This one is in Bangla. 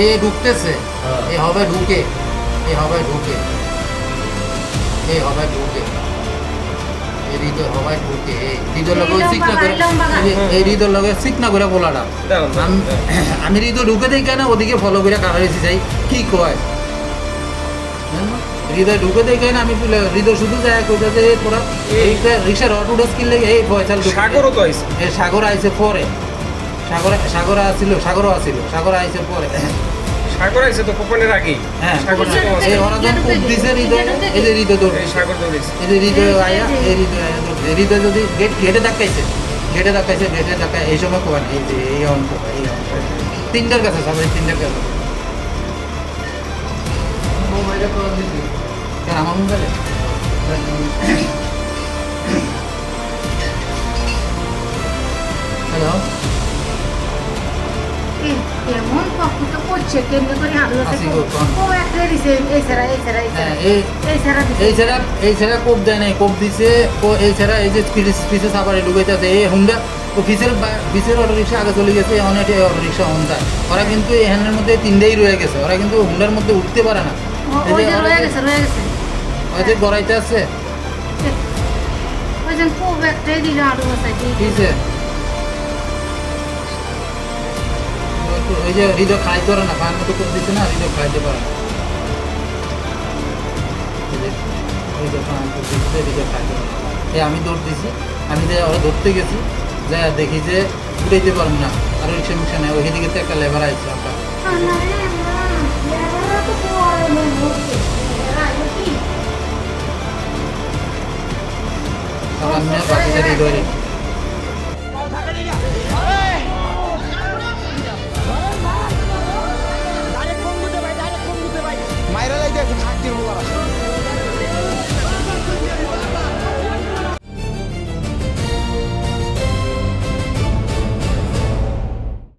এই ঢুকতেছে, এই হবে ঢুকে, এই হবে ঢুকে, এই হবে ঢুকে, এই হৃদয় হবে ঢুকে, এই হৃদয় লগে সিকনা করে, এই হৃদয় লগে সিকনা করে বলাটা আমি হৃদয় ঢুকে দেই কেন ওদিকে ফলো করে কারাইছি যাই কি কয় হৃদয় ঢুকে দেই কেন আমি হৃদয় শুধু যায় কইতা যে তোরা এইটা রিক্সার অটোডাস কিনলে এই ফয়সাল সাগরও তো আইছে, এই সাগর আইছে পরে, সাগর আইছে পরে, সাগর আইছে তো কোপনের আগেই। হ্যাঁ সাগর তো আছে। এই ওরা যখন কূপ দিছে হৃদয়, এই যে হৃদয় দৌড় এই সাগর দৌড়েছে। এই যে হৃদয় আয়া, এই হৃদয় যদি গেটে ধাক্কাইছে, গেটে ধাক্কায় এই সময় কোয়ান এই যে এই অঙ্ক তিনটার কাছে সবাই তিনটার কাছে মোবাইলে কল দিছি কেন আমার মোবাইলে হ্যালো কেমন কষ্ট করছে কেমনি করে হাত আসি গো, কোন? ও একটা দিছে এই ছাড়া হ্যাঁ, দিছে এই ছাড়া কোপ দেয় নাই, কোপ দিছে এই ছাড়া এই যে পিছে সাবারে ঢুকাইতেছে এই হুন্ডা ও পিছের অটো রিক্সা আগে চলে গেছে অনেক অটো রিক্সা হুন্ডা ওরা কিন্তু এই হ্যান্ডের মধ্যে তিনটেই রয়ে গেছে, ওরা কিন্তু হুন্ডার মধ্যে উঠতে পারে না, ওই যে রয়ে গেছে ওই যে গড়াইতে আছে ওই যে খুব একটাই দিল আলু বসাই কিছে ওই যে হৃদয় খাইতে পারে না, পায়ের মতো কোপ দিচ্ছে না, হৃদয় খাইতে পারে না, হৃদয় পায়ের কোপ দিচ্ছে, হৃদয় খাইতে পারে না। এই আমি দৌড় দিছি, আমি যে ওরা ধরতে গেছি যা দেখি যে উঠাইতে পারবো না, আর রিক্সা মিক্সা নেই, ওইদিকে তো একটা লেবার আইছে আপনার বাকিটা হৃদয়